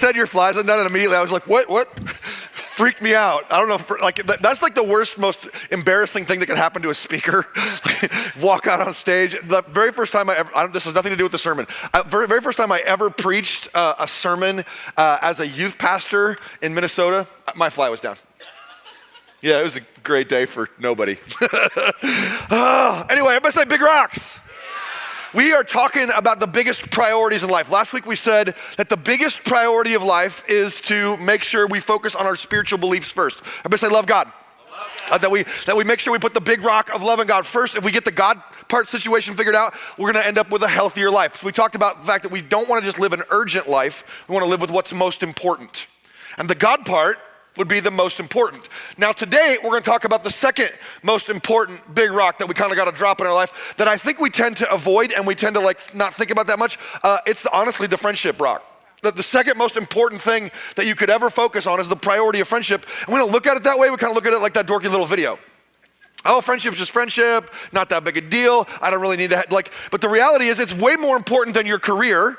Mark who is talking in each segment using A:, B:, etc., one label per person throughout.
A: said your flies, and then immediately I was like, what? Freaked me out. I don't know, that's like the worst, most embarrassing thing that can happen to a speaker. Walk out on stage. The very first time this has nothing to do with the sermon. Very first time I ever preached a sermon as a youth pastor in Minnesota, my fly was down. Yeah, it was a great day for nobody. Anyway, everybody say big rocks. We are talking about the biggest priorities in life. Last week we said that the biggest priority of life is to make sure we focus on our spiritual beliefs first. Everybody say love God. That we make sure we put the big rock of loving God first. If we get the God part situation figured out, we're gonna end up with a healthier life. So we talked about the fact that we don't wanna just live an urgent life. We wanna live with what's most important. And the God part would be the most important. Now today, we're gonna talk about the second most important big rock that we kind of gotta drop in our life that I think we tend to avoid and we tend to not think about that much. It's honestly the friendship rock. The second most important thing that you could ever focus on is the priority of friendship. And we don't look at it that way, we kind of look at it like that dorky little video. Oh, friendship's just friendship, not that big a deal, I don't really need to, but the reality is it's way more important than your career.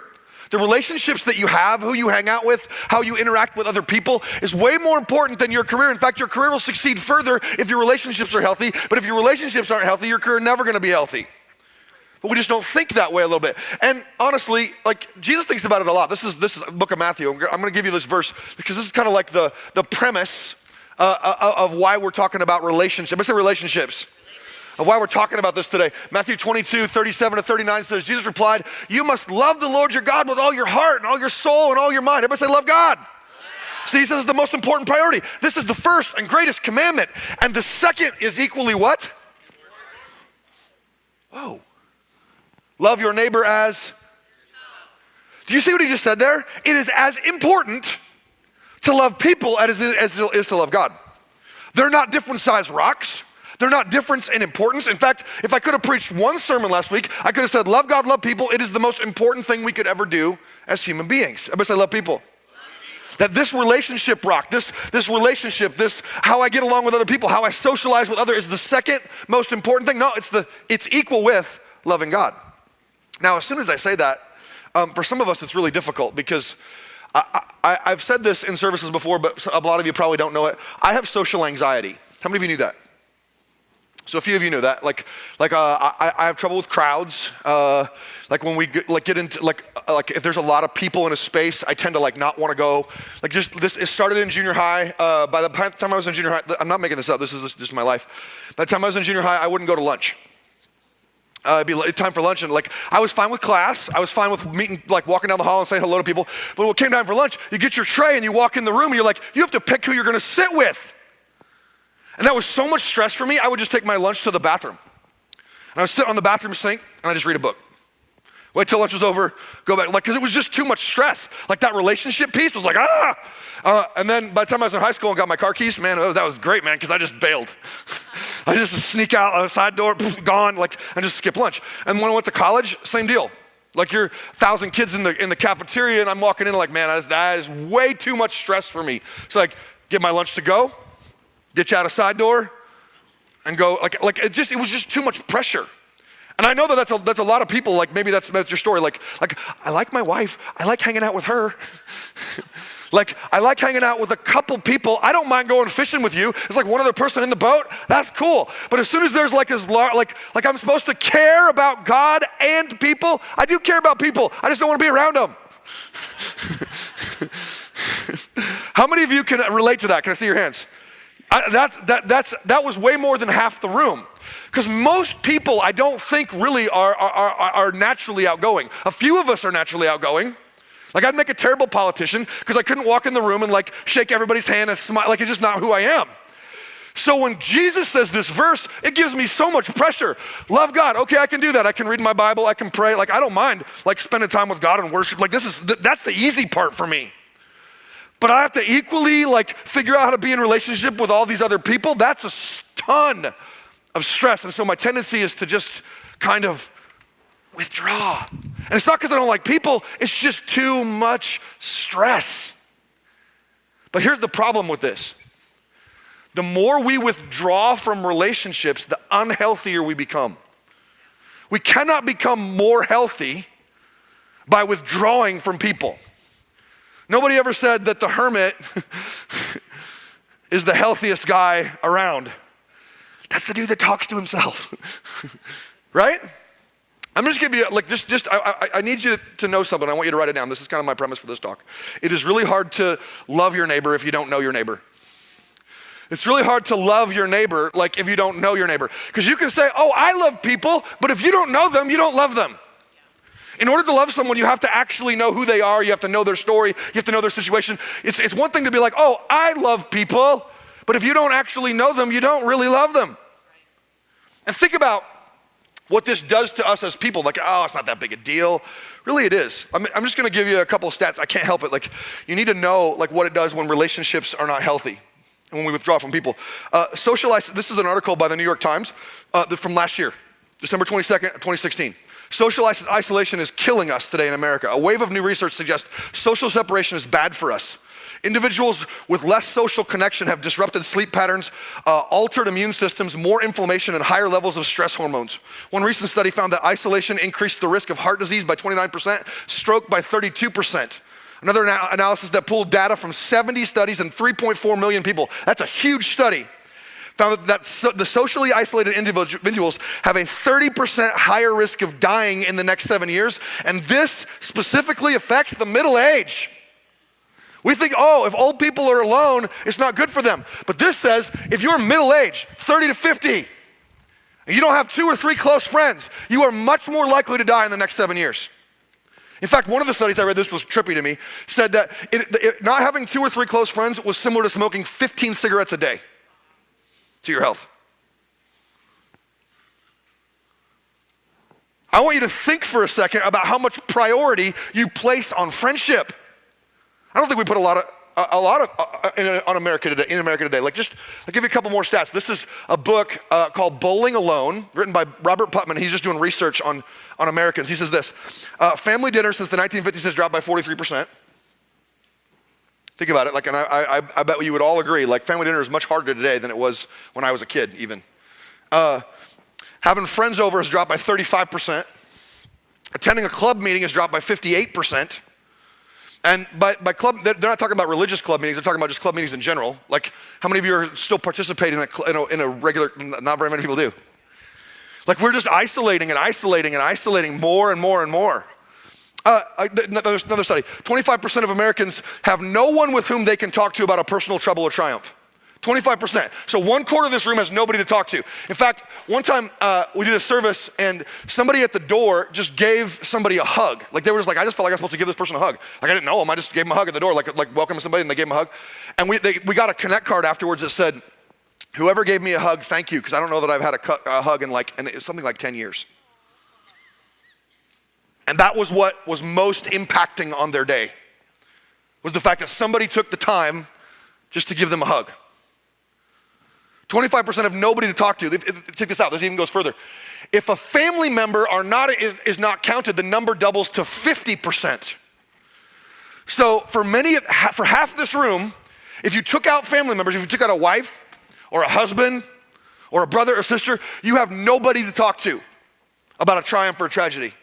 A: The relationships that you have, who you hang out with, how you interact with other people is way more important than your career. In fact, your career will succeed further if your relationships are healthy, but if your relationships aren't healthy, your career is never gonna be healthy. But we just don't think that way a little bit. And honestly, Jesus thinks about it a lot. This is the book of Matthew. I'm gonna give you this verse because this is kind of like the premise of why we're talking about relationships. Let's say relationships. Of why we're talking about this today. Matthew 22, 37 to 39 says, Jesus replied, you must love the Lord your God with all your heart and all your soul and all your mind. Everybody say, love God. See, he says it's the most important priority. This is the first and greatest commandment. And the second is equally what? Whoa. Love your neighbor as? Do you see what he just said there? It is as important to love people as it is to love God. They're not different sized rocks. They're not different in importance. In fact, if I could have preached one sermon last week, I could have said, love God, love people. It is the most important thing we could ever do as human beings. Everybody say, love people. That this relationship rock, this relationship, this how I get along with other people, how I socialize with others is the second most important thing. No, it's equal with loving God. Now, as soon as I say that, for some of us, it's really difficult because I've said this in services before, but a lot of you probably don't know it. I have social anxiety. How many of you knew that? So a few of you know that. I have trouble with crowds. When we get into if there's a lot of people in a space, I tend to not want to go. It started in junior high. By the time I was in junior high, I'm not making this up. This is just my life. By the time I was in junior high, I wouldn't go to lunch. It'd be time for lunch, and I was fine with class. I was fine with meeting, walking down the hall and saying hello to people. But when it came time for lunch, you get your tray and you walk in the room and you're you have to pick who you're going to sit with. And that was so much stress for me, I would just take my lunch to the bathroom. And I would sit on the bathroom sink and I just read a book. Wait till lunch was over, go back, because it was just too much stress. That relationship piece was and then by the time I was in high school and got my car keys, man, that was great, man, because I just bailed. I just sneak out the side door, gone, and just skip lunch. And when I went to college, same deal. You're 1,000 kids in the cafeteria and I'm walking in man, that is way too much stress for me. So get my lunch to go, ditch out a side door, and go, it was just too much pressure. And I know that's a lot of people, maybe that's your story. I like my wife, I like hanging out with her. I like hanging out with a couple people. I don't mind going fishing with you. It's one other person in the boat, that's cool. But as soon as there's I'm supposed to care about God and people, I do care about people, I just don't want to be around them. How many of you can relate to that? Can I see your hands? That was way more than half the room. Because most people, I don't think really are naturally outgoing. A few of us are naturally outgoing. I'd make a terrible politician because I couldn't walk in the room and shake everybody's hand and smile. It's just not who I am. So when Jesus says this verse, it gives me so much pressure. Love God, okay, I can do that. I can read my Bible, I can pray. I don't mind spending time with God and worship. That's the easy part for me. But I have to equally figure out how to be in relationship with all these other people. That's a ton of stress. And so my tendency is to just kind of withdraw. And it's not because I don't like people, it's just too much stress. But here's the problem with this. The more we withdraw from relationships, the unhealthier we become. We cannot become more healthy by withdrawing from people. Nobody ever said that the hermit is the healthiest guy around. That's the dude that talks to himself, right? I'm just giving you, I need you to know something. I want you to write it down. This is kind of my premise for this talk. It is really hard to love your neighbor if you don't know your neighbor. It's really hard to love your neighbor if you don't know your neighbor. Because you can say, oh, I love people, but if you don't know them, you don't love them. In order to love someone, you have to actually know who they are. You have to know their story. You have to know their situation. It's one thing to be like, oh, I love people, but if you don't actually know them, you don't really love them. And think about what this does to us as people. Oh, it's not that big a deal. Really, it is. I'm just going to give you a couple of stats. I can't help it. You need to know what it does when relationships are not healthy and when we withdraw from people. This is an article by the New York Times from last year, December 22nd, 2016. Social isolation is killing us today in America. A wave of new research suggests social separation is bad for us. Individuals with less social connection have disrupted sleep patterns, altered immune systems, more inflammation, and higher levels of stress hormones. One recent study found that isolation increased the risk of heart disease by 29%, stroke by 32%. Another analysis that pulled data from 70 studies and 3.4 million people, that's a huge study, found that the socially isolated individuals have a 30% higher risk of dying in the next 7 years, and this specifically affects the middle age. We think, if old people are alone, it's not good for them. But this says, if you're middle-aged, 30 to 50, and you don't have 2 or 3 close friends, you are much more likely to die in the next 7 years. In fact, one of the studies I read, this was trippy to me, said that not having 2 or 3 close friends was similar to smoking 15 cigarettes a day to your health. I want you to think for a second about how much priority you place on friendship. I don't think we put a lot on America today. In America today, I'll give you a couple more stats. This is a book called Bowling Alone, written by Robert Putnam. He's just doing research on Americans. He says this: family dinner since the 1950s has dropped by 43%. Think about it. And I bet you would all agree. Family dinner is much harder today than it was when I was a kid, even. Having friends over has dropped by 35%. Attending a club meeting has dropped by 58%. And by club, they're not talking about religious club meetings, they're talking about just club meetings in general. How many of you are still participating in a regular, not very many people do. We're just isolating more and more and more. Another study, 25% of Americans have no one with whom they can talk to about a personal trouble or triumph. 25%. So 1/4 of this room has nobody to talk to. In fact, one time we did a service and somebody at the door just gave somebody a hug. They were just I just felt like I was supposed to give this person a hug. I didn't know them, I just gave them a hug at the door, welcoming somebody, and they gave them a hug. And we got a Connect card afterwards that said, whoever gave me a hug, thank you, because I don't know that I've had a hug in and it was something like 10 years. And that was what was most impacting on their day, was the fact that somebody took the time just to give them a hug. 25% have nobody to talk to. Check this out, this even goes further. If a family member is not counted, the number doubles to 50%. So for half this room, if you took out family members, if you took out a wife or a husband or a brother or sister, you have nobody to talk to about a triumph or a tragedy.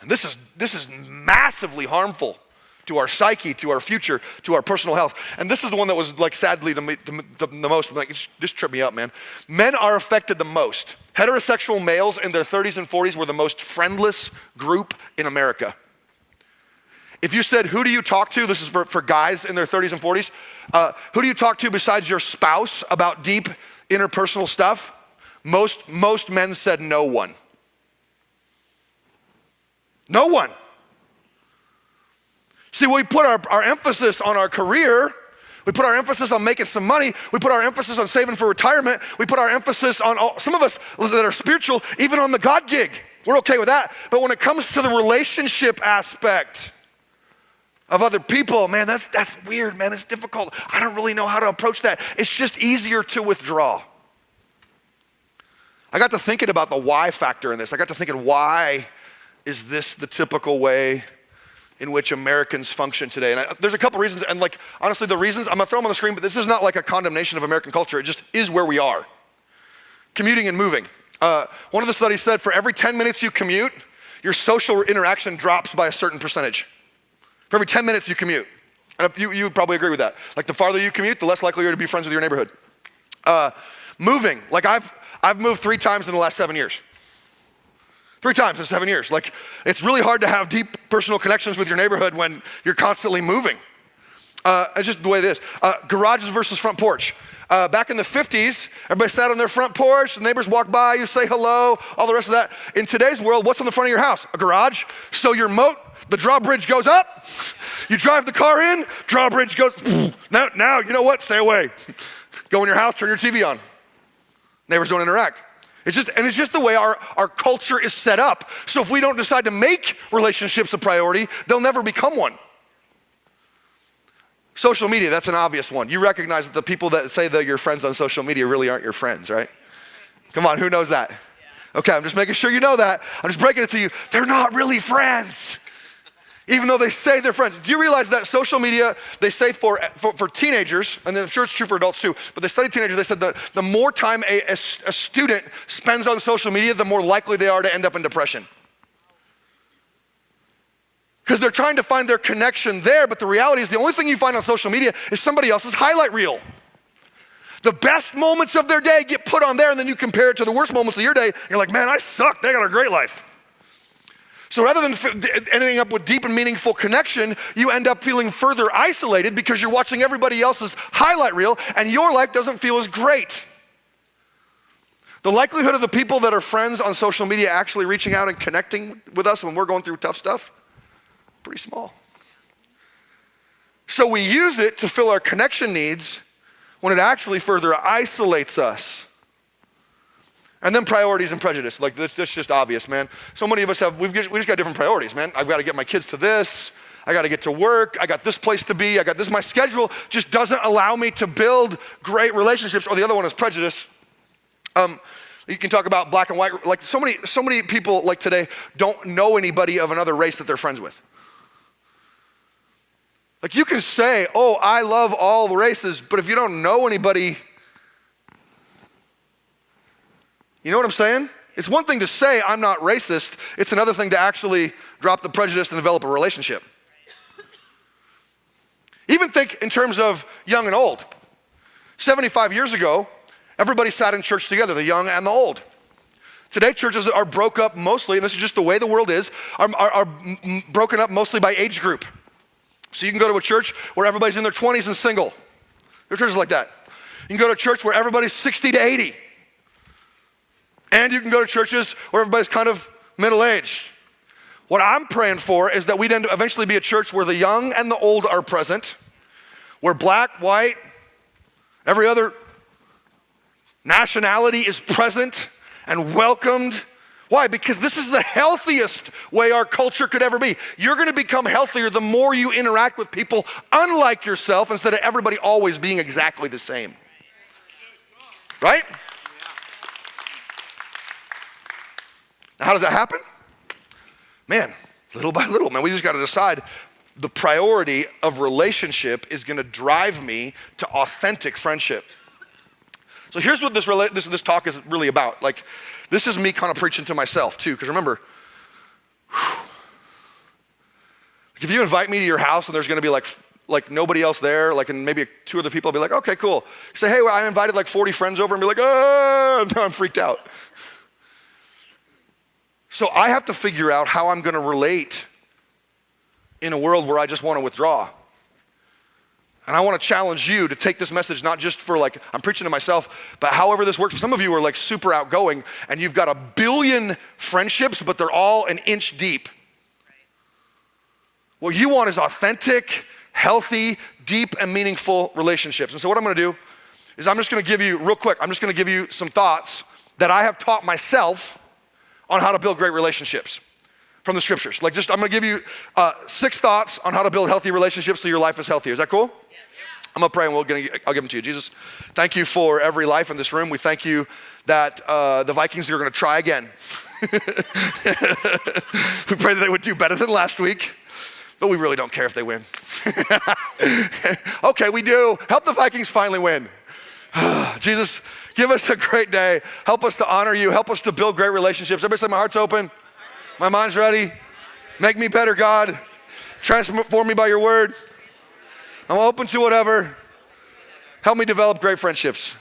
A: And this is massively harmful to our psyche, to our future, to our personal health. And this is the one that was sadly the most, this tripped me up, man. Men are affected the most. Heterosexual males in their 30s and 40s were the most friendless group in America. If you said, who do you talk to? This is for guys in their 30s and 40s. Who do you talk to besides your spouse about deep interpersonal stuff? Most men said no one. No one. See, we put our emphasis on our career, we put our emphasis on making some money, we put our emphasis on saving for retirement, we put our emphasis on some of us that are spiritual, even on the God gig. We're okay with that. But when it comes to the relationship aspect of other people, man, that's weird, man. It's difficult. I don't really know how to approach that. It's just easier to withdraw. I got to thinking about the why factor in this. I got to thinking, why is this the typical way in which Americans function today? And there's a couple reasons, and honestly, the reasons, I'm gonna throw them on the screen, but this is not a condemnation of American culture. It just is where we are. Commuting and moving. One of the studies said for every 10 minutes you commute, your social interaction drops by a certain percentage. For every 10 minutes you commute. And you would probably agree with that. Like the farther you commute, the less likely you're to be friends with your neighborhood. Moving, like I've moved 3 times in the last 7 years. 3 times in 7 years. Like it's really hard to have deep personal connections with your neighborhood when you're constantly moving. It's just the way it is. Garages versus front porch. Back in the 50s, everybody sat on their front porch, the neighbors walk by, you say hello, all the rest of that. In today's world, what's on the front of your house? A garage. So your moat, the drawbridge goes up, you drive the car in, drawbridge goes, now you know what, stay away. Go in your house, turn your TV on. Neighbors don't interact. It's just the way our culture is set up. So if we don't decide to make relationships a priority, they'll never become one. Social media, that's an obvious one. You recognize that the people that say that you're friends on social media really aren't your friends, right? Come on, who knows that? Okay, I'm just making sure you know that. I'm just breaking it to you. They're not really friends, even though they say they're friends. Do you realize that social media, they say for teenagers, and I'm sure it's true for adults too, but they study teenagers, they said that the more time a student spends on social media, the more likely they are to end up in depression. Because they're trying to find their connection there, but the reality is the only thing you find on social media is somebody else's highlight reel. The best moments of their day get put on there, and then you compare it to the worst moments of your day, and you're like, man, I suck, they got a great life. So rather than ending up with deep and meaningful connection, you end up feeling further isolated because you're watching everybody else's highlight reel, and your life doesn't feel as great. The likelihood of the people that are friends on social media actually reaching out and connecting with us when we're going through tough stuff, pretty small. So we use it to fill our connection needs when it actually further isolates us. And then priorities and prejudice, like that's just obvious, man. So many of us we just got different priorities, man. I've got to get my kids to this, I got to get to work, I got this place to be, I got this. My schedule just doesn't allow me to build great relationships. Or the other one is prejudice. You can talk about black and white, like so many people like today don't know anybody of another race that they're friends with. Like you can say, oh, I love all the races, but if you don't know anybody, you know what I'm saying? It's one thing to say I'm not racist. It's another thing to actually drop the prejudice and develop a relationship. Even think in terms of young and old. 75 years ago, everybody sat in church together, the young and the old. Today, churches are broke up mostly, and this is just the way the world is, are broken up mostly by age group. So you can go to a church where everybody's in their 20s and single. There are churches like that. You can go to a church where everybody's 60 to 80. And you can go to churches where everybody's kind of middle-aged. What I'm praying for is that we'd eventually be a church where the young and the old are present, where black, white, every other nationality is present and welcomed. Why? Because this is the healthiest way our culture could ever be. You're gonna become healthier the more you interact with people unlike yourself instead of everybody always being exactly the same. Right? Now, how does that happen? Man, little by little, man, we just gotta decide the priority of relationship is gonna drive me to authentic friendship. So here's what this talk is really about. Like, this is me kind of preaching to myself too, because remember, if you invite me to your house and there's gonna be like nobody else there, like and maybe 2 other people, I'll be like, okay, cool. Say, hey, well, I invited like 40 friends over and be like, oh, no, I'm freaked out. So I have to figure out how I'm gonna relate in a world where I just wanna withdraw. And I want to challenge you to take this message not just for like, I'm preaching to myself, but however this works. Some of you are like super outgoing and you've got 1 billion friendships, but they're all an inch deep. What you want is authentic, healthy, deep, and meaningful relationships. And so what I'm going to do is I'm just going to give you, real quick, I'm just going to give you some thoughts that I have taught myself on how to build great relationships from the scriptures. Like I'm going to give you 6 thoughts on how to build healthy relationships so your life is healthier. Is that cool? I'm gonna pray and I'll give them to you. Jesus, thank you for every life in this room. We thank you that the Vikings are gonna try again. We pray that they would do better than last week, but we really don't care if they win. Okay, we do. Help the Vikings finally win. Jesus, give us a great day. Help us to honor you. Help us to build great relationships. Everybody say, my heart's open. My mind's ready. Make me better, God. Transform me by your word. I'm open to whatever. Help me develop great friendships.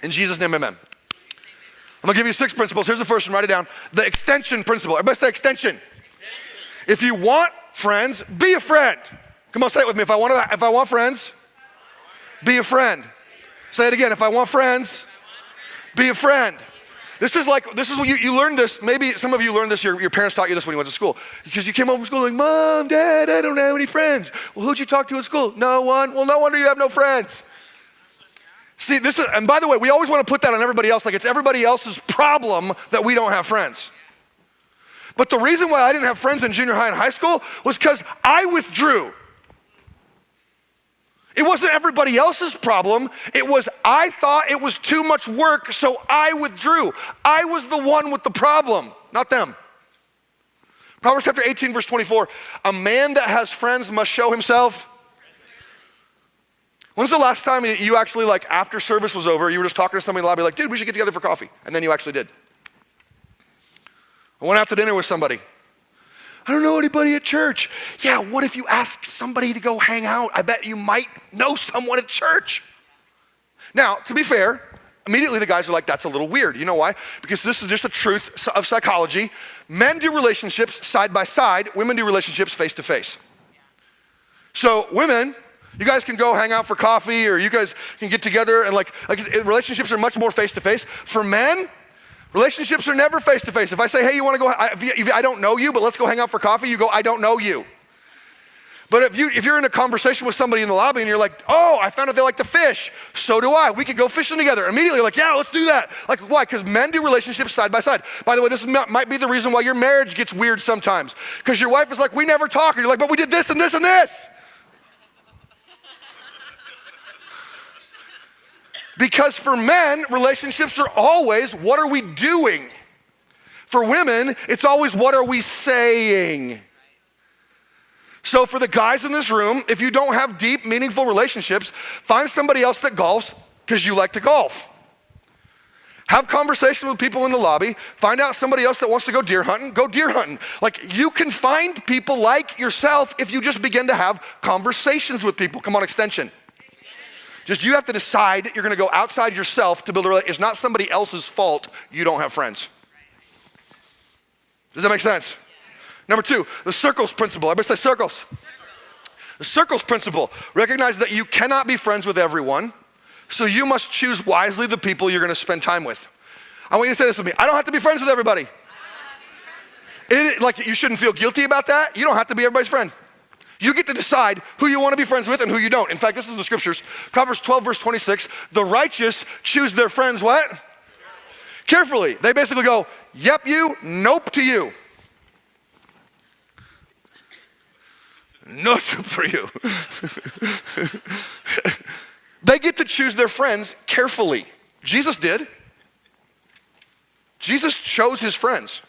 A: In Jesus' name, amen. I'm gonna give you 6 principles. Here's the first one, write it down. The extension principle. Everybody say extension. If you want friends, be a friend. Come on, say it with me. If I want friends, be a friend. Say it again. If I want friends, be a friend. This is what you learned this. Maybe some of you learned this, your parents taught you this when you went to school. Because you came home from school like, Mom, Dad, I don't have any friends. Well, who'd you talk to at school? No one. Well, no wonder you have no friends. See, and by the way, we always want to put that on everybody else, like it's everybody else's problem that we don't have friends. But the reason why I didn't have friends in junior high and high school was because I withdrew. It wasn't everybody else's problem. It was, I thought it was too much work, so I withdrew. I was the one with the problem, not them. Proverbs chapter 18, verse 24, a man that has friends must show himself. When's the last time you actually, like, after service was over, you were just talking to somebody in the lobby, like, dude, we should get together for coffee, and then you actually did? I went out to dinner with somebody. I don't know anybody at church. Yeah, what if you ask somebody to go hang out? I bet you might know someone at church. Now, to be fair, immediately the guys are like, that's a little weird. You know why? Because this is just the truth of psychology. Men do relationships side by side. Women do relationships face to face. So women, you guys can go hang out for coffee, or you guys can get together, and like relationships are much more face to face. For men, relationships are never face to face. If I say, hey, you want to go, I don't know you, but let's go hang out for coffee, you go, I don't know you. But if you're in a conversation with somebody in the lobby and you're like, oh, I found out they like to fish, so do I. We could go fishing together. Immediately, like, yeah, let's do that. Like, why? Because men do relationships side by side. By the way, this might be the reason why your marriage gets weird sometimes. Because your wife is like, we never talk. And you're like, but we did this and this and this. Because for men, relationships are always, what are we doing? For women, it's always, what are we saying? So for the guys in this room, if you don't have deep, meaningful relationships, find somebody else that golfs because you like to golf. Have conversation with people in the lobby. Find out somebody else that wants to go deer hunting. Go deer hunting. Like, you can find people like yourself if you just begin to have conversations with people. Come on, extension. Just you have to decide you're gonna go outside yourself to build a relationship. It's not somebody else's fault you don't have friends. Does that make sense? Number 2, the circles principle. Everybody say circles. The circles principle. Recognize that you cannot be friends with everyone, so you must choose wisely the people you're gonna spend time with. I want you to say this with me. I don't have to be friends with everybody. Like, you shouldn't feel guilty about that. You don't have to be everybody's friend. You get to decide who you want to be friends with and who you don't. In fact, this is in the scriptures. Proverbs 12, verse 26, the righteous choose their friends what? Carefully. They basically go, yep you, nope to you. No soup for you. They get to choose their friends carefully. Jesus did. Jesus chose his friends.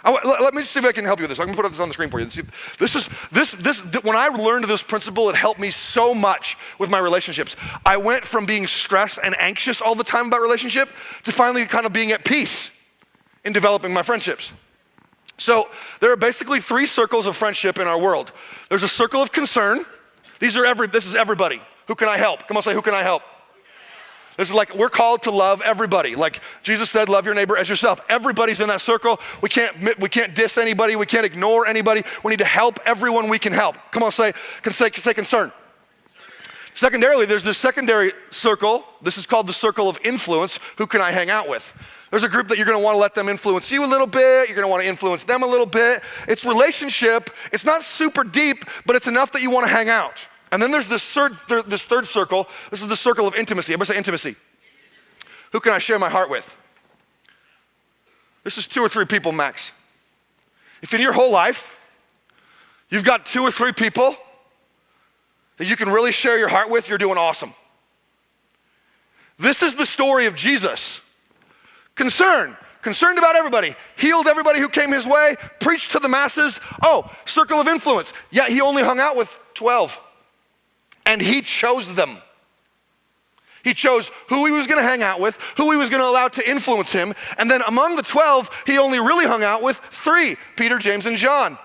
A: Let me see if I can help you with this. I'm gonna put this on the screen for you. When I learned this principle, it helped me so much with my relationships. I went from being stressed and anxious all the time about relationship to finally kind of being at peace in developing my friendships. So there are basically 3 circles of friendship in our world. There's a circle of concern. This is everybody. Who can I help? Come on, say, who can I help? This is like, we're called to love everybody. Like Jesus said, love your neighbor as yourself. Everybody's in that circle. We can't diss anybody. We can't ignore anybody. We need to help everyone we can help. Come on, say concern. Secondarily, there's this secondary circle. This is called the circle of influence. Who can I hang out with? There's a group that you're gonna wanna let them influence you a little bit. You're gonna wanna influence them a little bit. It's relationship. It's not super deep, but it's enough that you wanna hang out. And then there's this third circle. This is the circle of intimacy. Everybody say intimacy. Who can I share my heart with? This is 2 or 3 people max. If in your whole life, you've got 2 or 3 people that you can really share your heart with, you're doing awesome. This is the story of Jesus. Concerned about everybody, healed everybody who came his way, preached to the masses. Oh, circle of influence. Yeah, he only hung out with 12. And he chose them. He chose who he was gonna hang out with, who he was gonna allow to influence him, and then among the 12, he only really hung out with 3, Peter, James, and John.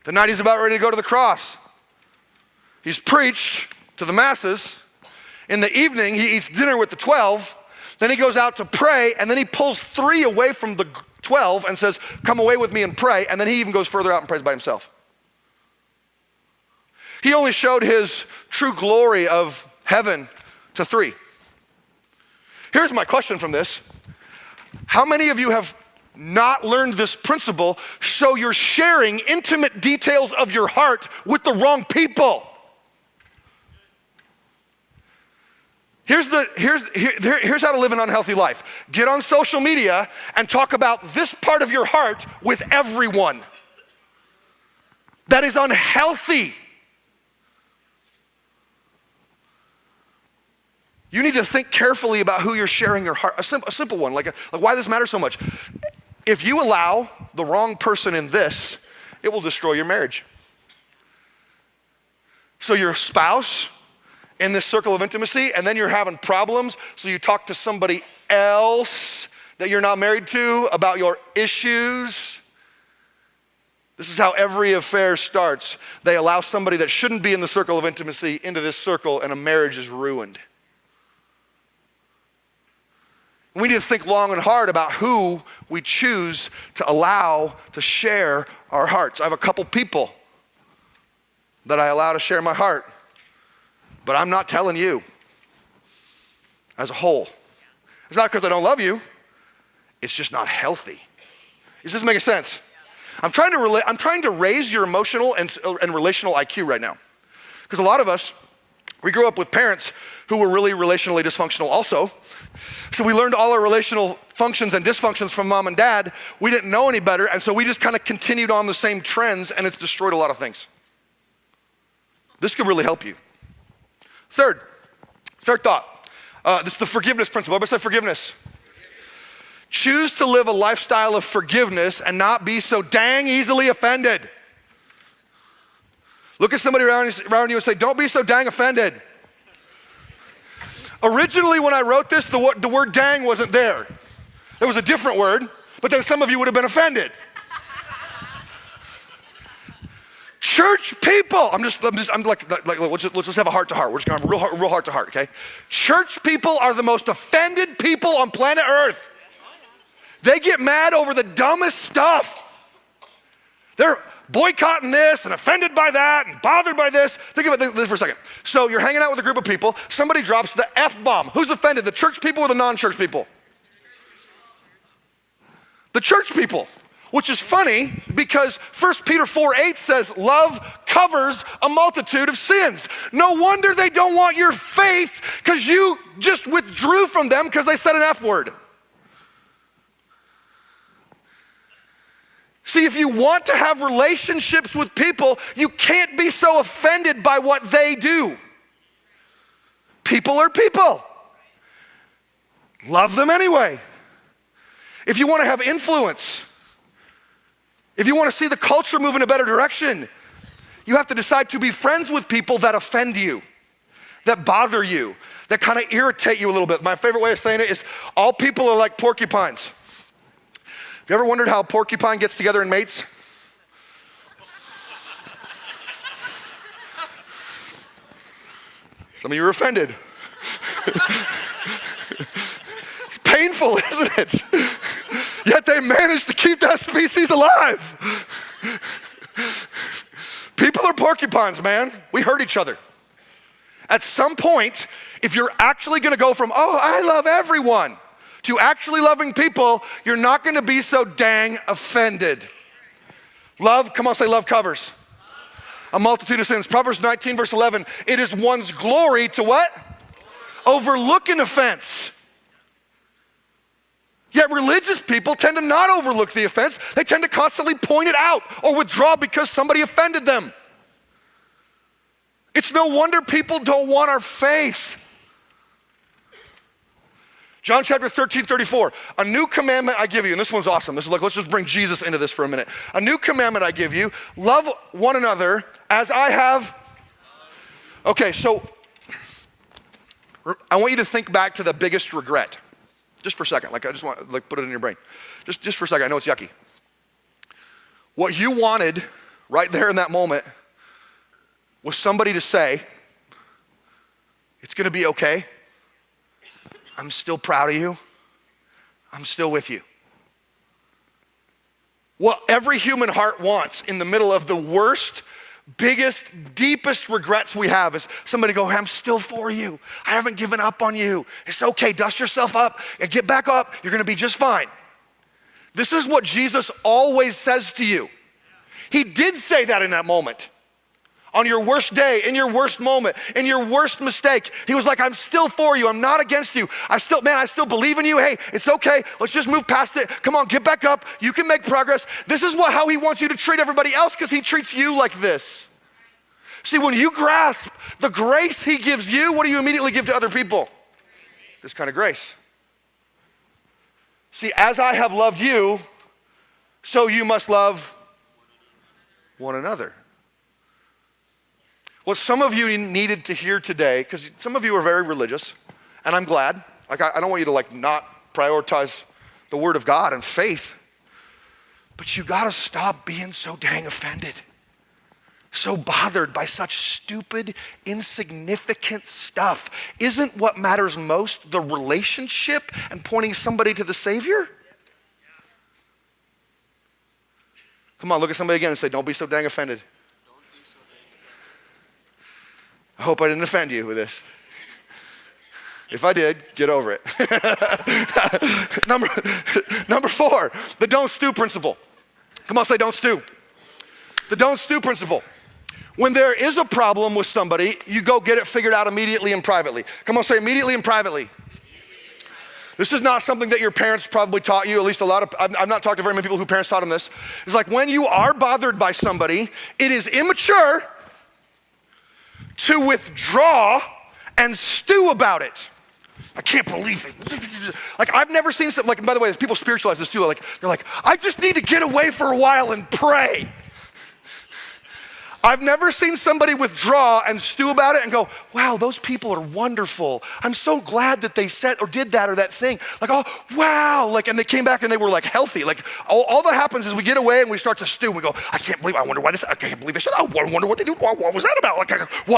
A: The night he's about ready to go to the cross, he's preached to the masses. In the evening, he eats dinner with the 12. Then he goes out to pray, and then he pulls 3 away from the 12 and says, come away with me and pray. And then he even goes further out and prays by himself. He only showed his true glory of heaven to 3. Here's my question from this. How many of you have not learned this principle, so you're sharing intimate details of your heart with the wrong people? Here's how to live an unhealthy life. Get on social media and talk about this part of your heart with everyone. That is unhealthy. You need to think carefully about who you're sharing your heart. A simple one, like why this matters so much. If you allow the wrong person in this, it will destroy your marriage. So your spouse in this circle of intimacy, and then you're having problems, so you talk to somebody else that you're not married to about your issues. This is how every affair starts. They allow somebody that shouldn't be in the circle of intimacy into this circle, and a marriage is ruined. We need to think long and hard about who we choose to allow to share our hearts. I have a couple people that I allow to share my heart, but I'm not telling you as a whole. It's not because I don't love you, it's just not healthy. Is this making sense? I'm trying to raise your emotional and relational IQ right now. Because a lot of us, we grew up with parents who were really relationally dysfunctional also. So we learned all our relational functions and dysfunctions from mom and dad. We didn't know any better, and so we just kind of continued on the same trends, and it's destroyed a lot of things. This could really help you. Third thought. This is the forgiveness principle. Everybody say forgiveness. Choose to live a lifestyle of forgiveness and not be so dang easily offended. Look at somebody around you and say, don't be so dang offended. Originally, when I wrote this, the word dang wasn't there. There was a different word, but then some of you would have been offended. Church people, I'm like let's just have a heart to heart. We're just gonna have a real heart to heart, okay? Church people are the most offended people on planet Earth. They get mad over the dumbest stuff. They're boycotting this and offended by that and bothered by this. Think about this for a second. So you're hanging out with a group of people, somebody drops the F-bomb. Who's offended, the church people or the non-church people? The church people, which is funny because 1 Peter 4:8 says love covers a multitude of sins. No wonder they don't want your faith because you just withdrew from them because they said an F word. See, if you want to have relationships with people, you can't be so offended by what they do. People are people. Love them anyway. If you want to have influence, if you want to see the culture move in a better direction, you have to decide to be friends with people that offend you, that bother you, that kind of irritate you a little bit. My favorite way of saying it is all people are like porcupines. Have you ever wondered how a porcupine gets together and mates? Some of you are offended. It's painful, isn't it? Yet they managed to keep that species alive. People are porcupines, man. We hurt each other. At some point, if you're actually gonna go from, oh, I love everyone, to actually loving people, you're not gonna be so dang offended. Love, come on, say love covers a multitude of sins. Proverbs 19, verse 11, it is one's glory to what? Overlook an offense. Yet religious people tend to not overlook the offense. They tend to constantly point it out or withdraw because somebody offended them. It's no wonder people don't want our faith. John chapter 13, 34, a new commandment I give you, and this one's awesome. This is like, let's just bring Jesus into this for a minute. A new commandment I give you, love one another as I have. Okay, so I want you to think back to the biggest regret. Just for a second, like I just want, like put it in your brain. Just for a second, I know it's yucky. What you wanted right there in that moment was somebody to say, it's gonna be okay. I'm still proud of you. I'm still with you. What every human heart wants in the middle of the worst, biggest, deepest regrets we have is somebody go, I'm still for you. I haven't given up on you. It's okay, dust yourself up and get back up. You're gonna be just fine. This is what Jesus always says to you. He did say that in that moment. On your worst day, in your worst moment, in your worst mistake, he was like, I'm still for you. I'm not against you. I still believe in you. Hey, it's okay. Let's just move past it. Come on, get back up. You can make progress. This is how he wants you to treat everybody else because he treats you like this. See, when you grasp the grace he gives you, what do you immediately give to other people? This kind of grace. See, as I have loved you, so you must love one another. What some of you needed to hear today, because some of you are very religious, and I'm glad. Like I don't want you to not prioritize the word of God and faith, but you gotta stop being so dang offended, so bothered by such stupid, insignificant stuff. Isn't what matters most the relationship and pointing somebody to the Savior? Come on, look at somebody again and say, don't be so dang offended. I hope I didn't offend you with this. If I did, get over it. Number 4, the don't stew principle. Come on, say don't stew. The don't stew principle. When there is a problem with somebody, you go get it figured out immediately and privately. Come on, say immediately and privately. This is not something that your parents probably taught you, at least I've not talked to very many people whose parents taught them this. It's like when you are bothered by somebody, it is immature to withdraw and stew about it. I can't believe it. I've never seen something, by the way, people spiritualize this too. They're like, I just need to get away for a while and pray. I've never seen somebody withdraw and stew about it and go, wow, those people are wonderful. I'm so glad that they said or did that or that thing. Oh, wow. And they came back and they were healthy. All that happens is we get away and we start to stew. And we go, I can't believe, I wonder why this, I can't believe this. I wonder what they do. What was that about?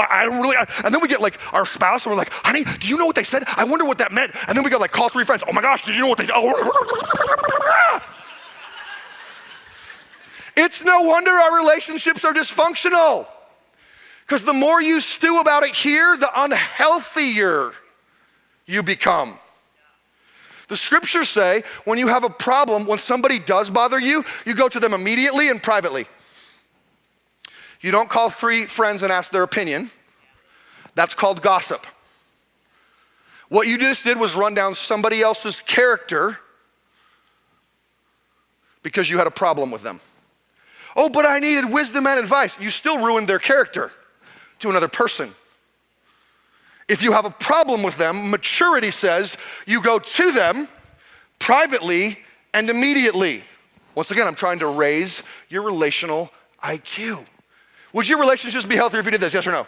A: I don't really, and then we get our spouse and we're like, honey, do you know what they said? I wonder what that meant. And then we go call 3 friends. Oh my gosh, did you know what they, It's no wonder our relationships are dysfunctional. Because the more you stew about it here, the unhealthier you become. The scriptures say when you have a problem, when somebody does bother you, you go to them immediately and privately. You don't call 3 friends and ask their opinion. That's called gossip. What you just did was run down somebody else's character because you had a problem with them. Oh, but I needed wisdom and advice. You still ruined their character to another person. If you have a problem with them, maturity says you go to them privately and immediately. Once again, I'm trying to raise your relational IQ. Would your relationships be healthier if you did this, yes or no? Yes.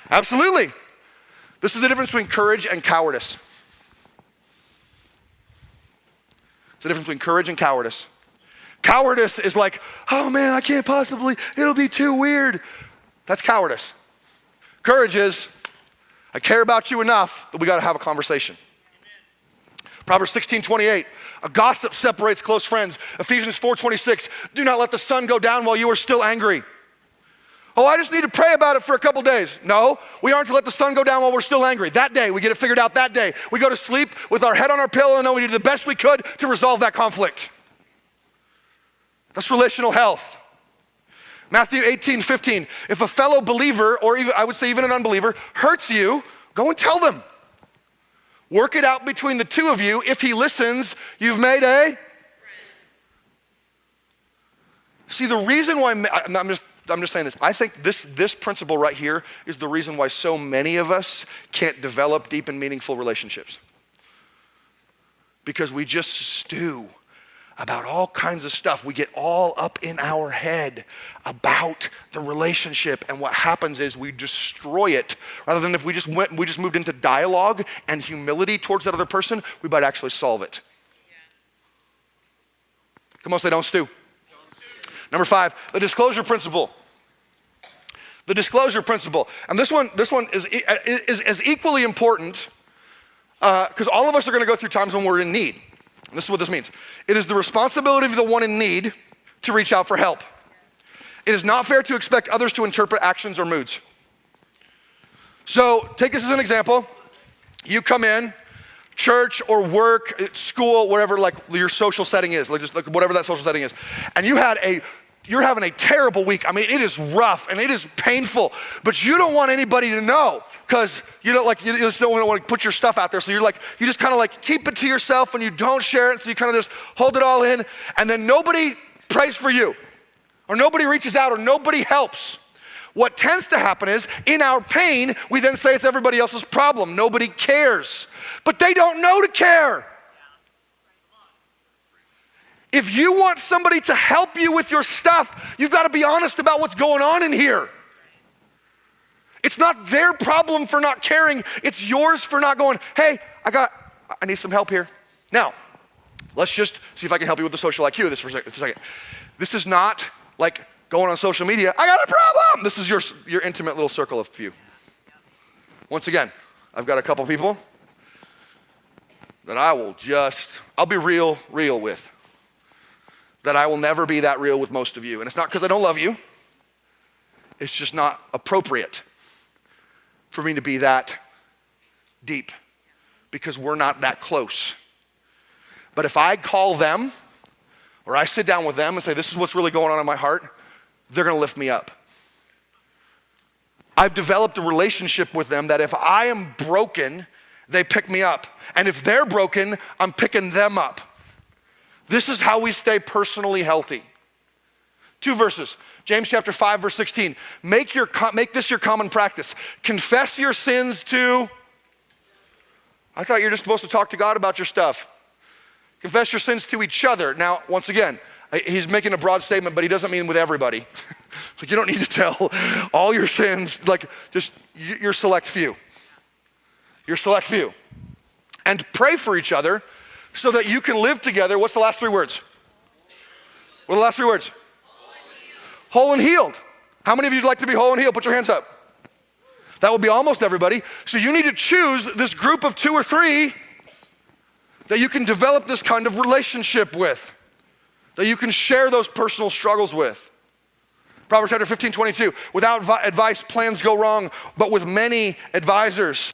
A: Absolutely. This is the difference between courage and cowardice. It's the difference between courage and cowardice. Cowardice is oh man, I can't possibly, it'll be too weird. That's cowardice. Courage is, I care about you enough that we gotta have a conversation. Amen. Proverbs 16:28, a gossip separates close friends. Ephesians 4:26, do not let the sun go down while you are still angry. Oh, I just need to pray about it for a couple days. No, we aren't to let the sun go down while we're still angry. That day, we get it figured out that day. We go to sleep with our head on our pillow and know we did the best we could to resolve that conflict. That's relational health. Matthew 18:15. If a fellow believer, or even, I would say even an unbeliever, hurts you, go and tell them. Work it out between the two of you. If he listens, you've made a. See, the reason why, I'm just saying this. I think this principle right here is the reason why so many of us can't develop deep and meaningful relationships. Because we just stew about all kinds of stuff. We get all up in our head about the relationship, and what happens is we destroy it. Rather than if we just moved into dialogue and humility towards that other person, we might actually solve it. Yeah. Come on, say don't stew. Number 5, the disclosure principle. The disclosure principle. And this one is equally important because all of us are going to go through times when we're in need. And this is what this means. It is the responsibility of the one in need to reach out for help. It is not fair to expect others to interpret actions or moods. So take this as an example. You come in, church or work, school, whatever like your social setting is, like just like whatever that social setting is, and you're having a terrible week. I mean, it is rough and it is painful, but you don't want anybody to know because you just don't want to put your stuff out there. So you just kind of like keep it to yourself and you don't share it. So you kind of just hold it all in, and then nobody prays for you, or nobody reaches out, or nobody helps. What tends to happen is, in our pain, we then say it's everybody else's problem. Nobody cares. But they don't know to care. If you want somebody to help you with your stuff, you've got to be honest about what's going on in here. It's not their problem for not caring. It's yours for not going, hey, I need some help here. Now, let's just see if I can help you with the social IQ this for a second. This is not like going on social media, I got a problem. This is your intimate little circle of few. Once again, I've got a couple people that I'll be real with. That I will never be that real with most of you. And it's not because I don't love you. It's just not appropriate for me to be that deep because we're not that close. But if I call them or I sit down with them and say, this is what's really going on in my heart, they're gonna lift me up. I've developed a relationship with them that if I am broken, they pick me up. And if they're broken, I'm picking them up. This is how we stay personally healthy. 2 verses. James chapter 5, verse 16. Make this your common practice. Confess your sins to... I thought you were just supposed to talk to God about your stuff. Confess your sins to each other. Now, once again, he's making a broad statement, but he doesn't mean with everybody. Like you don't need to tell all your sins, like just your select few. Your select few. And pray for each other so that you can live together. What's the last 3 words? What are the last 3 words? Whole and healed. How many of you would like to be whole and healed? Put your hands up. That would be almost everybody. So you need to choose this group of 2 or 3 that you can develop this kind of relationship with, that you can share those personal struggles with. Proverbs chapter 15, 22. Without advice, plans go wrong, but with many advisors,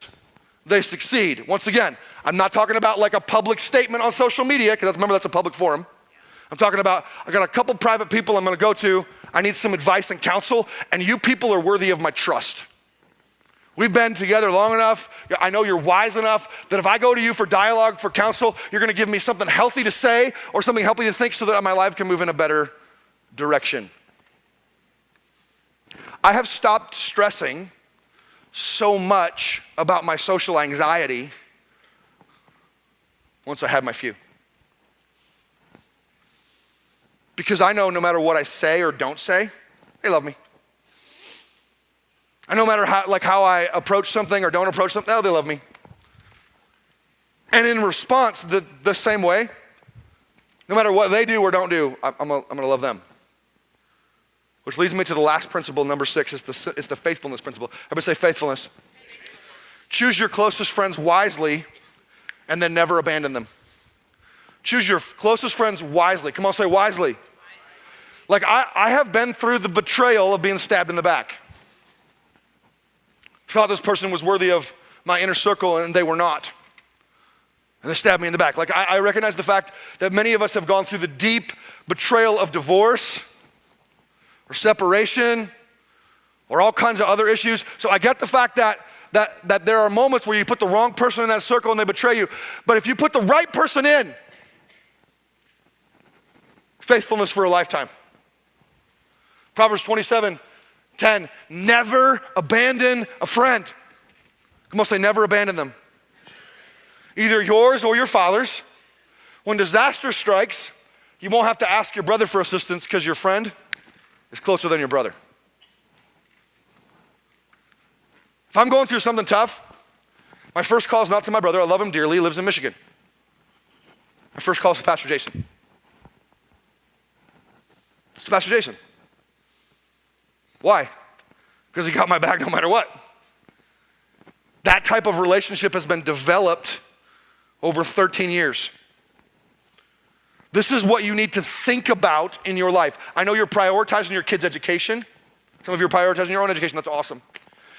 A: they succeed. Once again, I'm not talking about like a public statement on social media, because remember that's a public forum. I'm talking about, I got a couple private people I'm gonna go to, I need some advice and counsel, and you people are worthy of my trust. We've been together long enough, I know you're wise enough that if I go to you for dialogue, for counsel, you're gonna give me something healthy to say or something healthy to think so that my life can move in a better direction. I have stopped stressing so much about my social anxiety once I had my few. Because I know no matter what I say or don't say, they love me. I know no matter how I approach something or don't approach something, they love me. And in response, the same way, no matter what they do or don't do, I'm gonna love them. Which leads me to the last principle, number 6, it's the faithfulness principle. Everybody say faithfulness. Choose your closest friends wisely and then never abandon them. Choose your closest friends wisely. Come on, say wisely. Like I have been through the betrayal of being stabbed in the back. Thought this person was worthy of my inner circle and they were not. And they stabbed me in the back. Like I recognize the fact that many of us have gone through the deep betrayal of divorce or separation or all kinds of other issues. So I get the fact that there are moments where you put the wrong person in that circle and they betray you. But if you put the right person in, faithfulness for a lifetime. Proverbs 27:10, never abandon a friend. Come on, say never abandon them. Either yours or your father's. When disaster strikes, you won't have to ask your brother for assistance because your friend is closer than your brother. If I'm going through something tough, my first call is not to my brother. I love him dearly. He lives in Michigan. My first call is to Pastor Jason. It's Pastor Jason. Why? Because he got my back no matter what. That type of relationship has been developed over 13 years. This is what you need to think about in your life. I know you're prioritizing your kids' education. Some of you are prioritizing your own education. That's awesome.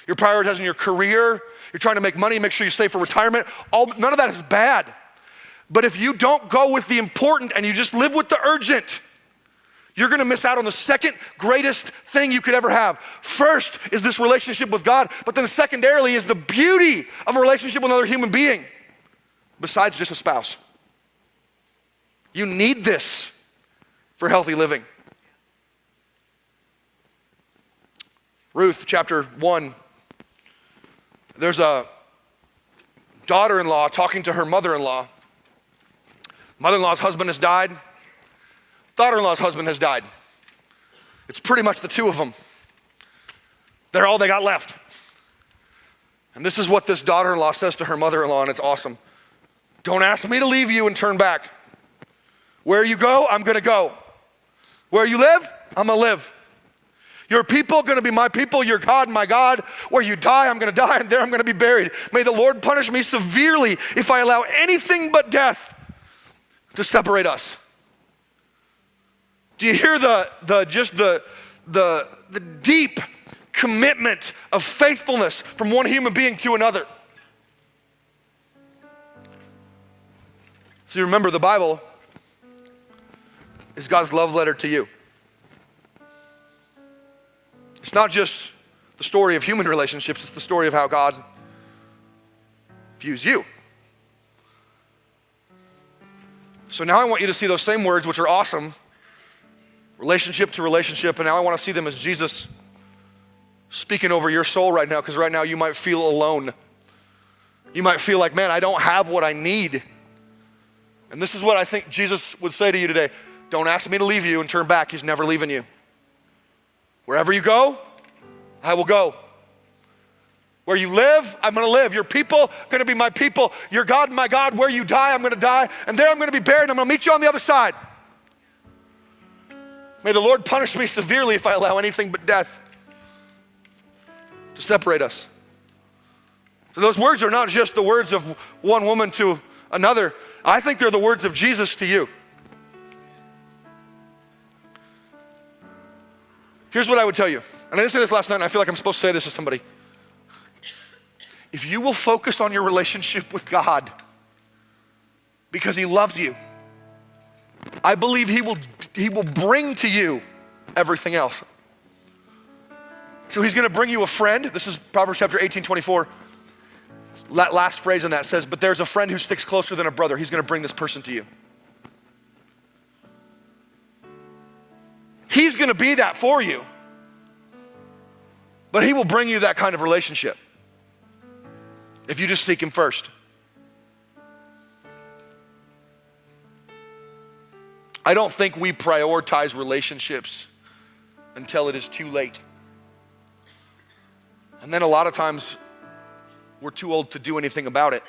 A: You're prioritizing your career. You're trying to make money, make sure you save for retirement. None of that is bad. But if you don't go with the important and you just live with the urgent, you're gonna miss out on the second greatest thing you could ever have. First is this relationship with God, but then secondarily is the beauty of a relationship with another human being, besides just a spouse. You need this for healthy living. Ruth chapter 1, there's a daughter-in-law talking to her mother-in-law. Mother-in-law's husband has died. Daughter-in-law's husband has died. It's pretty much the two of them. They're all they got left. And this is what this daughter-in-law says to her mother-in-law, and it's awesome. Don't ask me to leave you and turn back. Where you go, I'm gonna go. Where you live, I'm gonna live. Your people gonna be my people, your God, my God. Where you die, I'm gonna die, and there I'm gonna be buried. May the Lord punish me severely if I allow anything but death to separate us. Do you hear the deep commitment of faithfulness from one human being to another? So you remember, the Bible is God's love letter to you. It's not just the story of human relationships, it's the story of how God views you. So now I want you to see those same words, which are awesome, relationship to relationship, and now I want to see them as Jesus speaking over your soul right now, because right now you might feel alone. You might feel like, man, I don't have what I need. And this is what I think Jesus would say to you today. Don't ask me to leave you and turn back. He's never leaving you. Wherever you go, I will go. Where you live, I'm gonna live. Your people, gonna be my people. Your God, my God. Where you die, I'm gonna die. And there I'm gonna be buried. I'm gonna meet you on the other side. May the Lord punish me severely if I allow anything but death to separate us. So those words are not just the words of one woman to another. I think they're the words of Jesus to you. Here's what I would tell you. And I didn't say this last night, and I feel like I'm supposed to say this to somebody. If you will focus on your relationship with God because he loves you, I believe he will bring to you everything else. So he's gonna bring you a friend. This is Proverbs chapter 18:24. Last phrase in that says, but there's a friend who sticks closer than a brother. He's gonna bring this person to you. He's gonna be that for you. But he will bring you that kind of relationship if you just seek him first. I don't think we prioritize relationships until it is too late. And then a lot of times we're too old to do anything about it.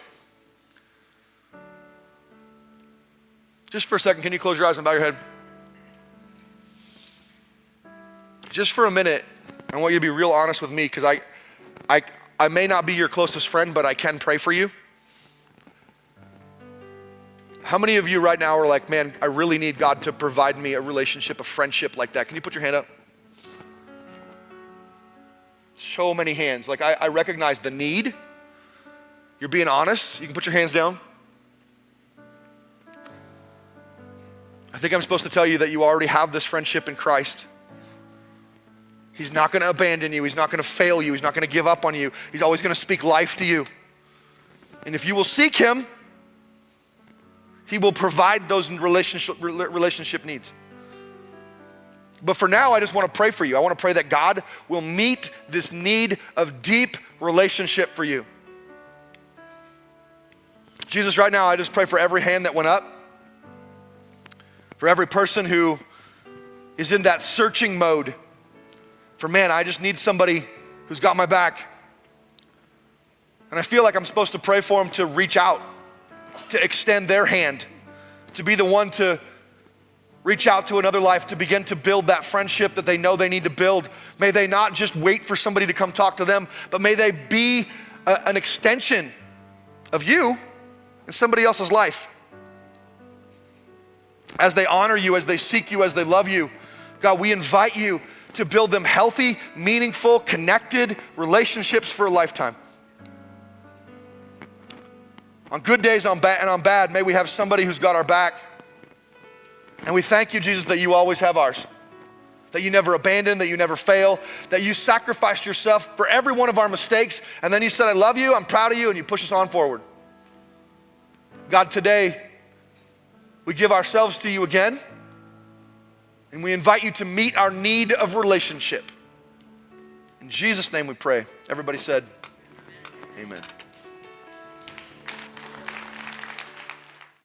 A: Just for a second, can you close your eyes and bow your head? Just for a minute, I want you to be real honest with me, because I may not be your closest friend, but I can pray for you. How many of you right now are like, man, I really need God to provide me a relationship, a friendship like that? Can you put your hand up? So many hands. Like I recognize the need. You're being honest. You can put your hands down. I think I'm supposed to tell you that you already have this friendship in Christ. He's not gonna abandon you. He's not gonna fail you. He's not gonna give up on you. He's always gonna speak life to you. And if you will seek him, he will provide those relationship needs. But for now, I just wanna pray for you. I wanna pray that God will meet this need of deep relationship for you. Jesus, right now, I just pray for every hand that went up, for every person who is in that searching mode, for man, I just need somebody who's got my back. And I feel like I'm supposed to pray for them to reach out, to extend their hand, to be the one to reach out to another life to begin to build that friendship that they know they need to build. May they not just wait for somebody to come talk to them, but may they be an extension of you in somebody else's life. As they honor you, as they seek you, as they love you, God, we invite you to build them healthy, meaningful, connected relationships for a lifetime. On good days and on bad, may we have somebody who's got our back. And we thank you, Jesus, that you always have ours. That you never abandon, that you never fail, that you sacrificed yourself for every one of our mistakes, and then you said, I love you, I'm proud of you, and you push us on forward. God, today, we give ourselves to you again, and we invite you to meet our need of relationship. In Jesus' name we pray. Everybody said, amen.